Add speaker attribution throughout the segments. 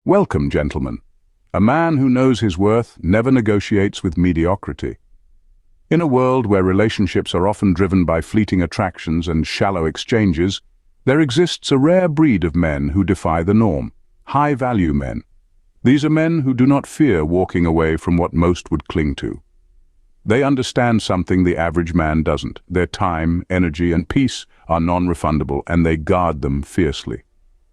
Speaker 1: Welcome, gentlemen. A man who knows his worth never negotiates with mediocrity. In a world where relationships are often driven by fleeting attractions and shallow exchanges, there exists a rare breed of men who defy the norm, high-value men. These are men who do not fear walking away from what most would cling to. They understand something the average man doesn't. Their time, energy, and peace are non-refundable, and they guard them fiercely.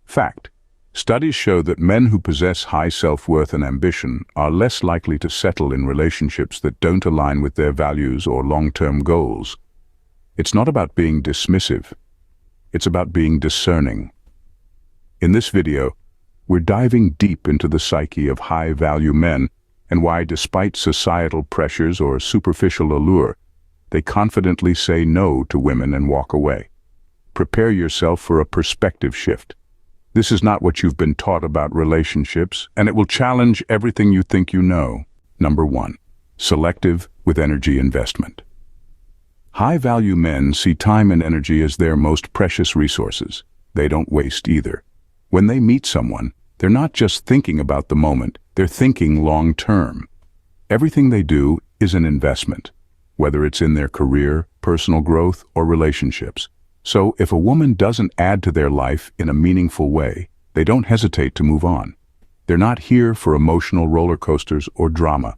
Speaker 1: Fact: studies show that men who possess high self-worth and ambition are less likely to settle in relationships that don't align with their values or long-term goals. It's not about being dismissive. It's about being discerning. In this video, we're diving deep into the psyche of high-value men and why, despite societal pressures or superficial allure, they confidently say no to women and walk away. Prepare yourself for a perspective shift. This is not what you've been taught about relationships, and it will challenge everything you think you know. Number 1. Selective with energy investment. High-value men see time and energy as their most precious resources. They don't waste either. When they meet someone, they're not just thinking about the moment, they're thinking long-term. Everything they do is an investment, whether it's in their career, personal growth, or relationships. So if a woman doesn't add to their life in a meaningful way, they don't hesitate to move on. They're not here for emotional roller coasters or drama.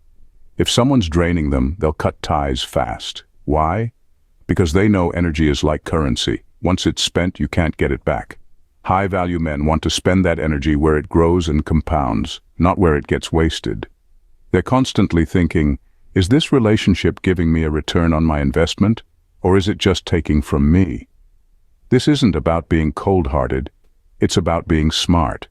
Speaker 1: If someone's draining them, they'll cut ties fast. Why? Because they know energy is like currency. Once it's spent, you can't get it back. High-value men want to spend that energy where it grows and compounds, not where it gets wasted. They're constantly thinking, is this relationship giving me a return on my investment, or is it just taking from me? This isn't about being cold-hearted, it's about being smart.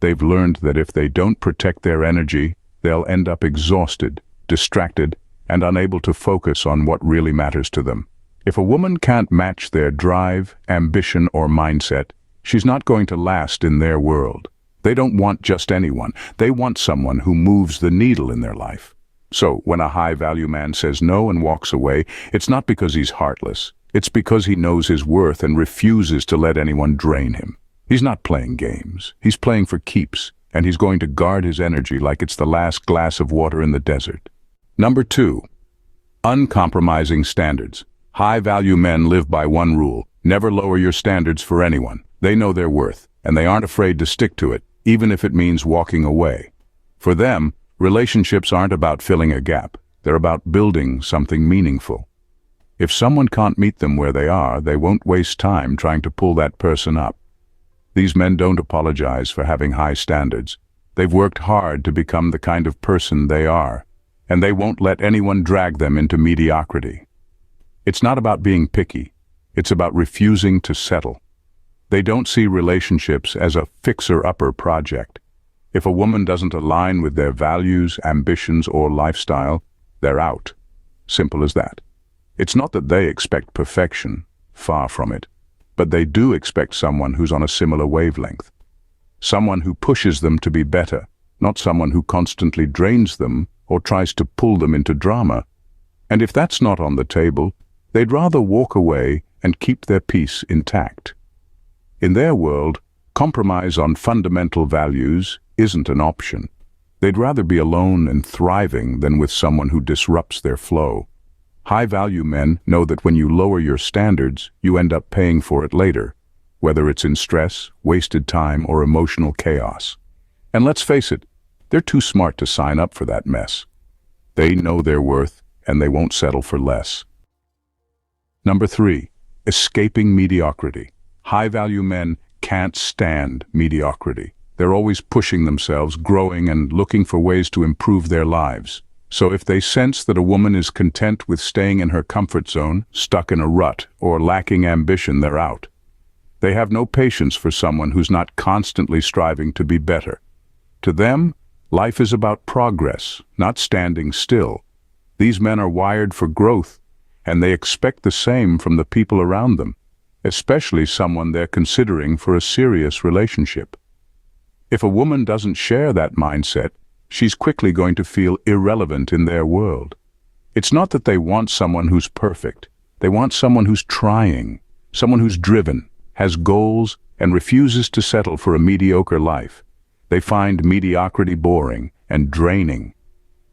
Speaker 1: They've learned that if they don't protect their energy, they'll end up exhausted, distracted, and unable to focus on what really matters to them. If a woman can't match their drive, ambition, or mindset, she's not going to last in their world. They don't want just anyone. They want someone who moves the needle in their life. So when a high-value man says no and walks away, it's not because he's heartless. It's because he knows his worth and refuses to let anyone drain him. He's not playing games. He's playing for keeps, and he's going to guard his energy like it's the last glass of water in the desert. Number 2. Uncompromising standards. High-value men live by one rule: never lower your standards for anyone. They know their worth, and they aren't afraid to stick to it, even if it means walking away. For them, relationships aren't about filling a gap. They're about building something meaningful. If someone can't meet them where they are, they won't waste time trying to pull that person up. These men don't apologize for having high standards. They've worked hard to become the kind of person they are, and they won't let anyone drag them into mediocrity. It's not about being picky. It's about refusing to settle. They don't see relationships as a fixer-upper project. If a woman doesn't align with their values, ambitions, or lifestyle, they're out. Simple as that. It's not that they expect perfection, far from it, but they do expect someone who's on a similar wavelength. Someone who pushes them to be better, not someone who constantly drains them or tries to pull them into drama. And if that's not on the table, they'd rather walk away and keep their peace intact. In their world, compromise on fundamental values isn't an option. They'd rather be alone and thriving than with someone who disrupts their flow. High-value men know that when you lower your standards, you end up paying for it later, whether it's in stress, wasted time, or emotional chaos. And let's face it, they're too smart to sign up for that mess. They know their worth, and they won't settle for less. Number 3. Escaping mediocrity. High-value men can't stand mediocrity. They're always pushing themselves, growing, and looking for ways to improve their lives. So if they sense that a woman is content with staying in her comfort zone, stuck in a rut, or lacking ambition, they're out. They have no patience for someone who's not constantly striving to be better. To them, life is about progress, not standing still. These men are wired for growth, and they expect the same from the people around them, especially someone they're considering for a serious relationship. If a woman doesn't share that mindset, she's quickly going to feel irrelevant in their world. It's not that they want someone who's perfect. They want someone who's trying, someone who's driven, has goals, and refuses to settle for a mediocre life. They find mediocrity boring and draining.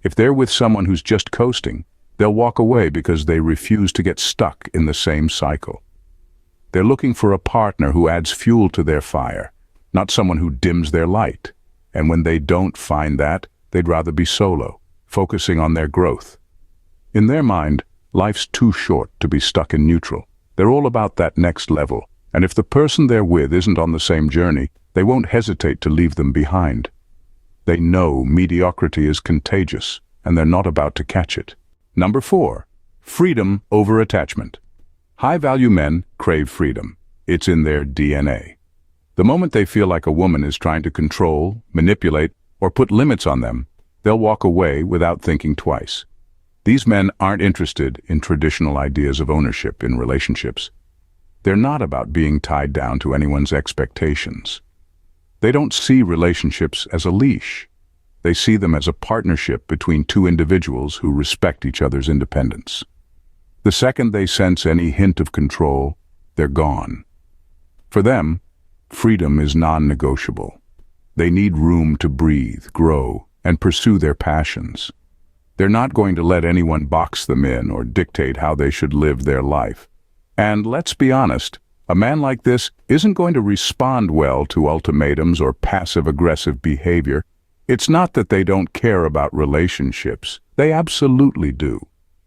Speaker 1: If they're with someone who's just coasting, they'll walk away because they refuse to get stuck in the same cycle. They're looking for a partner who adds fuel to their fire, not someone who dims their light. And when they don't find that, they'd rather be solo, focusing on their growth. In their mind, life's too short to be stuck in neutral. They're all about that next level, and if the person they're with isn't on the same journey, they won't hesitate to leave them behind. They know mediocrity is contagious, and they're not about to catch it. Number 4, freedom over attachment. High-value men crave freedom. It's in their DNA. The moment they feel like a woman is trying to control, manipulate, or put limits on them, they'll walk away without thinking twice. These men aren't interested in traditional ideas of ownership in relationships. They're not about being tied down to anyone's expectations. They don't see relationships as a leash. They see them as a partnership between two individuals who respect each other's independence. The second they sense any hint of control, they're gone. For them, freedom is non-negotiable. They need room to breathe, grow, and pursue their passions. They're not going to let anyone box them in or dictate how they should live their life. And let's be honest, a man like this isn't going to respond well to ultimatums or passive-aggressive behavior. It's not that they don't care about relationships. They absolutely do.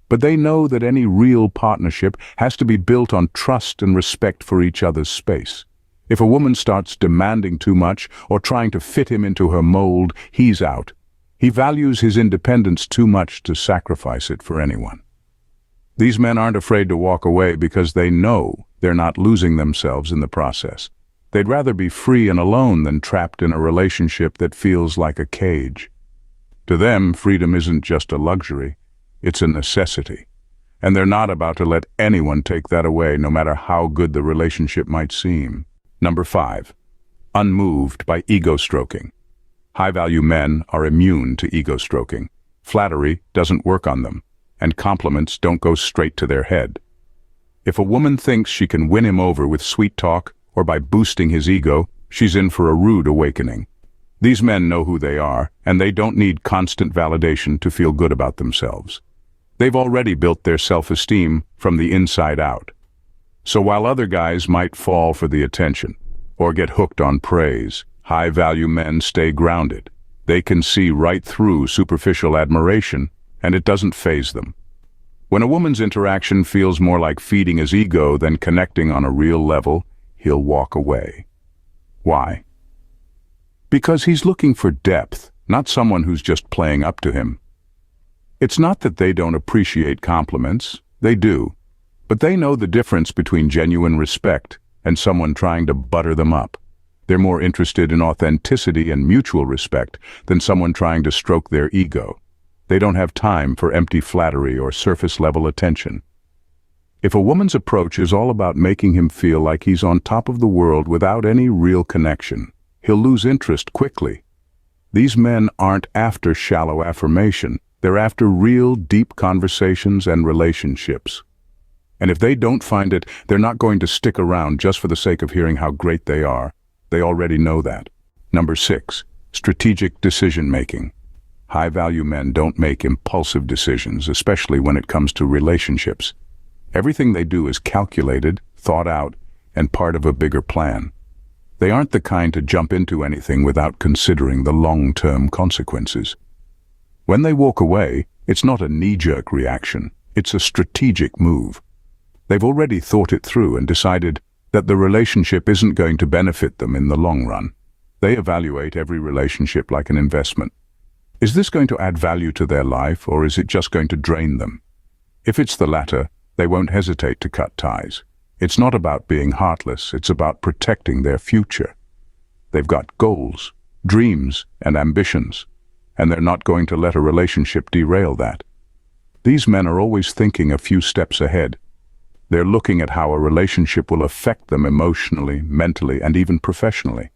Speaker 1: But they know that any real partnership has to be built on trust and respect for each other's space. If a woman starts demanding too much or trying to fit him into her mold, he's out. He values his independence too much to sacrifice it for anyone. These men aren't afraid to walk away because they know they're not losing themselves in the process. They'd rather be free and alone than trapped in a relationship that feels like a cage. To them, freedom isn't just a luxury, it's a necessity. And they're not about to let anyone take that away, no matter how good the relationship might seem. Number 5, unmoved by ego stroking. High-value men are immune to ego stroking. Flattery doesn't work on them, and compliments don't go straight to their head. If a woman thinks she can win him over with sweet talk or by boosting his ego, she's in for a rude awakening. These men know who they are, and they don't need constant validation to feel good about themselves. They've already built their self-esteem from the inside out. So while other guys might fall for the attention or get hooked on praise, high-value men stay grounded. They can see right through superficial admiration, and it doesn't faze them. When a woman's interaction feels more like feeding his ego than connecting on a real level, he'll walk away. Why? Because he's looking for depth, not someone who's just playing up to him. It's not that they don't appreciate compliments. They do. But they know the difference between genuine respect and someone trying to butter them up. They're more interested in authenticity and mutual respect than someone trying to stroke their ego. They don't have time for empty flattery or surface-level attention. If a woman's approach is all about making him feel like he's on top of the world without any real connection, he'll lose interest quickly. These men aren't after shallow affirmation. They're after real, deep conversations and relationships. And if they don't find it, they're not going to stick around just for the sake of hearing how great they are. They already know that. Number 6, strategic decision-making. High-value men don't make impulsive decisions, especially when it comes to relationships. Everything they do is calculated, thought out, and part of a bigger plan. They aren't the kind to jump into anything without considering the long-term consequences. When they walk away, it's not a knee-jerk reaction, it's a strategic move. They've already thought it through and decided that the relationship isn't going to benefit them in the long run. They evaluate every relationship like an investment. Is this going to add value to their life, or is it just going to drain them? If it's the latter, they won't hesitate to cut ties. It's not about being heartless, it's about protecting their future. They've got goals, dreams, and ambitions, and they're not going to let a relationship derail that. These men are always thinking a few steps ahead. They're looking at how a relationship will affect them emotionally, mentally, and even professionally.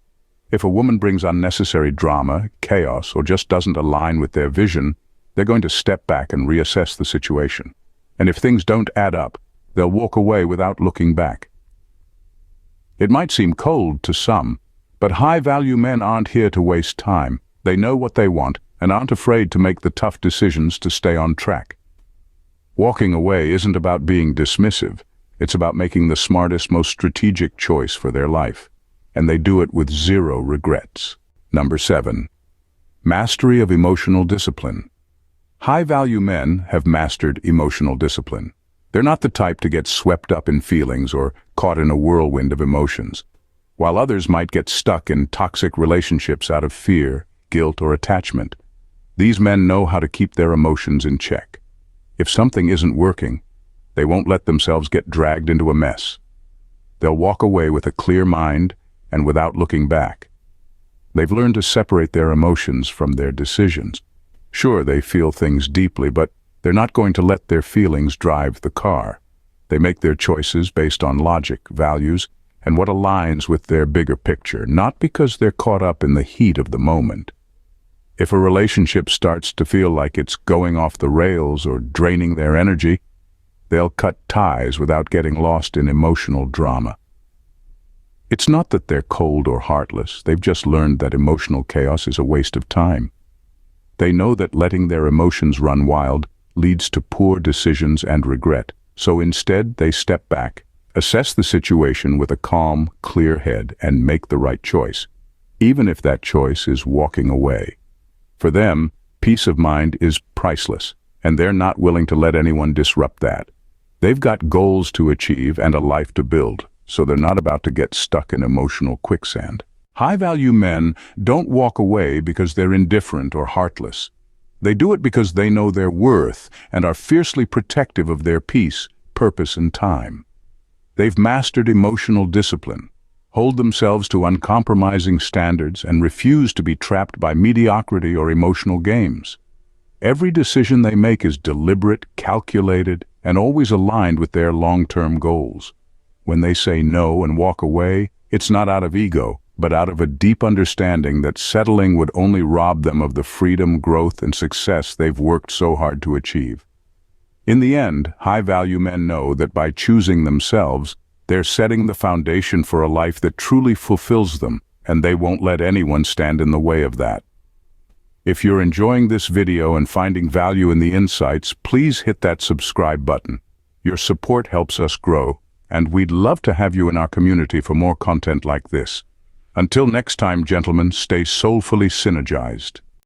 Speaker 1: If a woman brings unnecessary drama, chaos, or just doesn't align with their vision, they're going to step back and reassess the situation. And if things don't add up, they'll walk away without looking back. It might seem cold to some, But high-value men aren't here to waste time. They know what they want and aren't afraid to make the tough decisions to stay on track. Walking away isn't about being dismissive. It's about making the smartest, most strategic choice for their life. And they do it with zero regrets. Number 7. Mastery of emotional discipline. High-value men have mastered emotional discipline. They're not the type to get swept up in feelings or caught in a whirlwind of emotions. While others might get stuck in toxic relationships out of fear, guilt, or attachment, these men know how to keep their emotions in check. If something isn't working, they won't let themselves get dragged into a mess. They'll walk away with a clear mind and without looking back. They've learned to separate their emotions from their decisions. Sure, they feel things deeply, but they're not going to let their feelings drive the car. They make their choices based on logic, values, and what aligns with their bigger picture, not because they're caught up in the heat of the moment. If a relationship starts to feel like it's going off the rails or draining their energy, they'll cut ties without getting lost in emotional drama. It's not that they're cold or heartless. They've just learned that emotional chaos is a waste of time. They know that letting their emotions run wild leads to poor decisions and regret. So instead, they step back, assess the situation with a calm, clear head, and make the right choice, even if that choice is walking away. For them, peace of mind is priceless, and they're not willing to let anyone disrupt that. They've got goals to achieve and a life to build, so they're not about to get stuck in emotional quicksand. High-value men don't walk away because they're indifferent or heartless. They do it because they know their worth and are fiercely protective of their peace, purpose, and time. They've mastered emotional discipline, hold themselves to uncompromising standards, and refuse to be trapped by mediocrity or emotional games. Every decision they make is deliberate, calculated, and always aligned with their long-term goals. When they say no and walk away, it's not out of ego, but out of a deep understanding that settling would only rob them of the freedom, growth, and success they've worked so hard to achieve. In the end, high-value men know that by choosing themselves, they're setting the foundation for a life that truly fulfills them, and they won't let anyone stand in the way of that. If you're enjoying this video and finding value in the insights, please hit that subscribe button. Your support helps us grow, and we'd love to have you in our community for more content like this. Until next time, gentlemen, stay soulfully synergized.